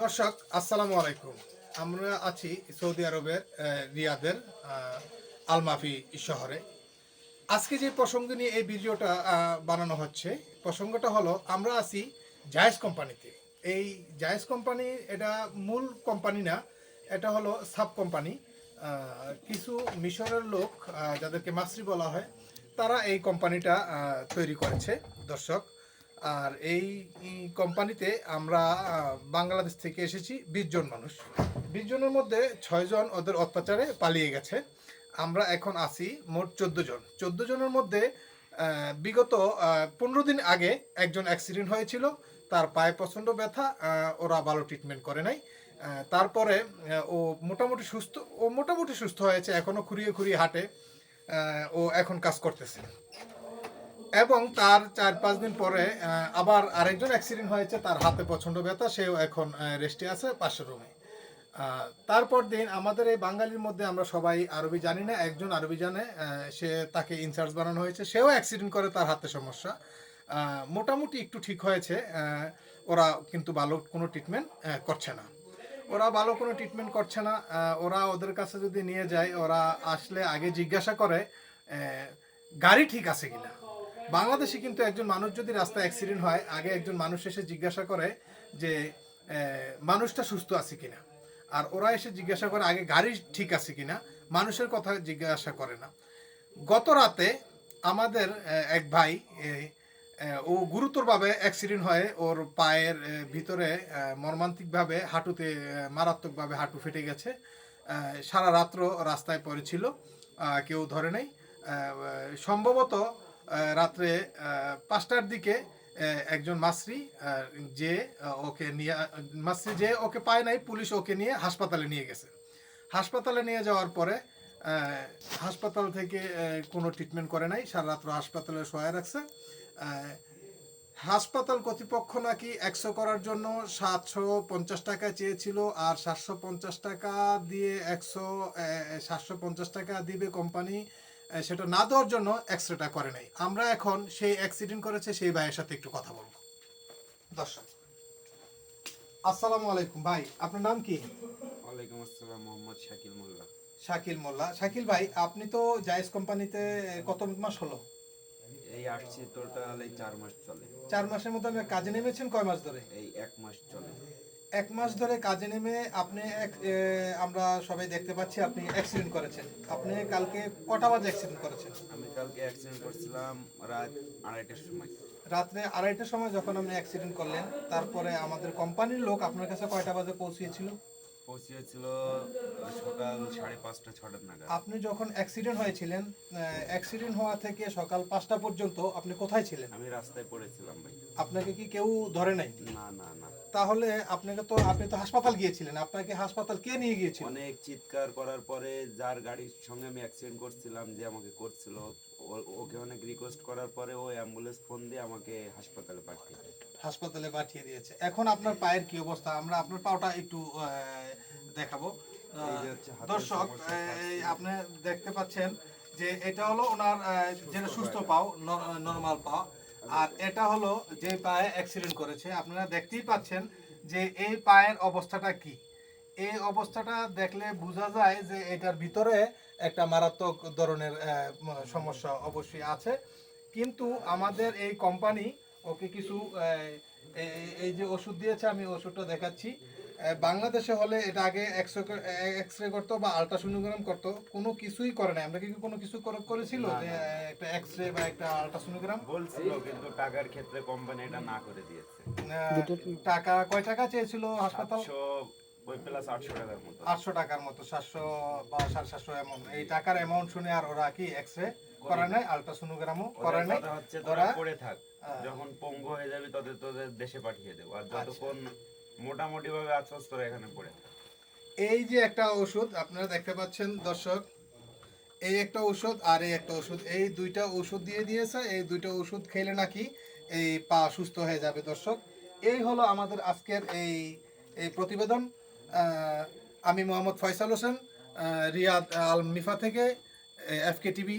দর্শক আসসালামু আলাইকুম। আমরা আছি সৌদি আরবের রিয়াদের আল মাফি শহরে। আজকে যে প্রসঙ্গ নিয়ে এই ভিডিওটা বানানো হচ্ছে, প্রসঙ্গটা হলো আমরা আছি জায়েজ কোম্পানিতে। এই জায়েজ কোম্পানি এটা মূল কোম্পানি না, এটা হলো সাব কোম্পানি। কিছু মিশরের লোক যাদেরকে মাসরি বলা হয়, তারা এই কোম্পানিটা তৈরি করেছে দর্শক। আর এই কোম্পানিতে আমরা বাংলাদেশ থেকে এসেছি 20 জন মানুষ। 20 জনের মধ্যে 6 জন ওদের অত্যাচারে পালিয়ে গেছে। আমরা এখন আছি মোট 14 জন। 14 জনের মধ্যে বিগত 15 দিন আগে একজন অ্যাক্সিডেন্ট হয়েছিল, তার পায়ে প্রচণ্ড ব্যথা, ওরা ভালো ট্রিটমেন্ট করে নাই। তারপরে ও মোটামুটি সুস্থ হয়েছে, এখনও খুঁড়িয়ে খুঁড়িয়ে হাঁটে। ও এখন কাজ করতেছে। এবং তার 4-5 দিন পরে আবার আরেকজন অ্যাক্সিডেন্ট হয়েছে, তার হাতে প্রচণ্ড ব্যথা, সেও এখন রেস্টে আছে পাশের রুমে। তারপর দিন আমাদের এই বাঙালির মধ্যে আমরা সবাই আরবি জানি না, একজন আরবি জানে, সে তাকে ইনচার্জ বানানো হয়েছে, সেও অ্যাক্সিডেন্ট করে, তার হাতে সমস্যা। মোটামুটি একটু ঠিক হয়েছে, ওরা কিন্তু ভালো কোনো ট্রিটমেন্ট করছে না। ওরা ওদের কাছে যদি নিয়ে যায়, ওরা আসলে আগে জিজ্ঞাসা করে গাড়ি ঠিক আছে কিনা। বাংলাদেশে কিন্তু একজন মানুষ যদি রাস্তায় অ্যাক্সিডেন্ট হয়, আগে একজন মানুষ এসে জিজ্ঞাসা করে যে মানুষটা সুস্থ আছে কিনা। আর ওরা এসে জিজ্ঞাসা করে আগে গাড়ি ঠিক আছে কিনা, মানুষের কথা জিজ্ঞাসা করে না। গত রাতে আমাদের এক ভাই, ও গুরুতরভাবে অ্যাক্সিডেন্ট হয়, ওর পায়ের ভিতরে মর্মান্তিকভাবে হাঁটুতে মারাত্মকভাবে হাঁটু ফেটে গেছে। সারা রাত্র রাস্তায় পড়েছিল, কেউ ধরে নেই। সম্ভবত রাত্রে 5টার দিকে একজন মাসরি যে ওকে পায় নাই, পুলিশ ওকে নিয়ে হাসপাতালে নিয়ে গেছে। হাসপাতালে নিয়ে যাওয়ার পরে হাসপাতাল থেকে কোনো ট্রিটমেন্ট করে নাই, সারা রাত্র হাসপাতালে শোয়া রাখছে। হাসপাতাল কর্তৃপক্ষ নাকি এক্সো করার জন্য 750 টাকা চেয়েছিল, আর 750 টাকা দিয়ে 750 টাকা দিবে কোম্পানি, সেটা না দেওয়ার জন্য এক্সরেটা করে নাই। আমরা এখন সেই অ্যাক্সিডেন্ট করেছে সেই ভাইয়ের সাথে একটু কথা বলবো। দর্শক আসসালামু আলাইকুম ভাই, আপনার নাম কি? ওয়ালাইকুম আসসালাম, মোহাম্মদ শাকিল মোল্লা। শাকিল মোল্লা। শাকিল ভাই, আপনি তো জায়েজ কোম্পানিতে কত মাস হলো? এই আসছি টোটাল এই 4 মাস চলে। 4 মাসের মধ্যে আপনি কাজে নেমেছেন কয় মাস ধরে? এই 1 মাস চলে। 1 মাস ধরে কাজে নেমে আপনি আমরা সবাই দেখতে পাচ্ছি আপনি অ্যাক্সিডেন্ট করেছেন। আপনি কালকে কটা বাজে অ্যাক্সিডেন্ট করেছেন? আমি কালকে অ্যাক্সিডেন্ট করছিলাম রাত 2:30টার সময়। রাত্রে 2:30টার সময় যখন আপনি অ্যাক্সিডেন্ট করলেন, তারপরে আমাদের কোম্পানির লোক আপনার কাছে কয়টা বাজে পৌঁছিয়েছিল? পৌঁছেছিল সকাল 5:30-6টা নাগাদ। আপনি যখন অ্যাক্সিডেন্ট হয়েছিলেন, অ্যাক্সিডেন্ট হওয়া থেকে সকাল 5টা পর্যন্ত আপনি কোথায় ছিলেন? আমি রাস্তায় পড়েছিলাম ভাই। আপনাকে কি কেউ ধরে নাই? না না না। তাহলে আপনি তো হাসপাতাল গিয়েছিলেন, আপনাকে হাসপাতাল কে নিয়ে গিয়েছিল? অনেক চিৎকার করার পরে যার গাড়ির সঙ্গে আমি অ্যাক্সিডেন্ট করছিলাম, যে আমাকে করছিল, ওকে অনেক রিকোয়েস্ট করার পরে ও অ্যাম্বুলেন্স ফোন দিয়ে আমাকে হাসপাতালে পাঠিয়ে দিয়েছে। এখন আপনার পায়ের কি অবস্থা, আমরা আপনার পাওটা একটু দেখাবো। দর্শক আপনি দেখতে পাচ্ছেন যে এটা হলো ওনার যেটা সুস্থ পাও, নরমাল পা। আর এটা হলো যে পায়ে অ্যাক্সিডেন্ট করেছে। আপনারা দেখতেই পাচ্ছেন যে এই পায়ের অবস্থাটা কি। এই অবস্থাটা দেখলে বোঝা যায় যে এটার ভিতরে একটা মারাত্মক ধরনের সমস্যা অবশ্যই আছে। কিন্তু আমাদের এই কোম্পানি ওকে কিছু এই যে ওষুধ দিয়েছে, আমি ওষুধটা দেখাচ্ছি। বাংলাদেশে হলে এটা আগে এক্সরে করতো বা আলট্রাসোনোগ্রাম করতো, কোনো কিছুই করে নাই। আমরা কি কোনো কিছু করেছিল যে একটা এক্সরে বা একটা আলট্রাসোনোগ্রাম বলছিল, কিন্তু টাকার ক্ষেত্রে কোম্পানি এটা না করে দিয়েছে। টাকা কয় টাকা চেয়েছিল হাসপাতাল? ওই প্লাস 800 টাকার মতো। 800 টাকার মতো, 700 বা 750 এমন। এই টাকার অ্যামাউন্ট শুনে আর ওরা কি এক্সরে করে নাই, আলট্রাসোনোগ্রামও করে নাই। ওরা পড়ে থাক, যখন পঙ্গু হয়ে যাবে তোদের দেশে পাঠিয়ে দেবো, আর যতক্ষণ মোটামুটি ভাবে আশ্বস্ত তোরা এখানে পড়ে থাক। এই যে একটা ওষুধ আপনারা দেখতে পাচ্ছেন দর্শক, এই একটা ওষুধ আর এই একটা ওষুধ, এই দুইটা ওষুধ দিয়ে দিয়েছে। এই দুইটা ওষুধ খেলে নাকি এই পা সুস্থ হয়ে যাবে। দর্শক, এই হলো আমাদের আজকের এই প্রতিবেদন। আমি মোহাম্মদ ফয়সাল হোসেন, রিয়াদ আল মিফা থেকে, FK TV।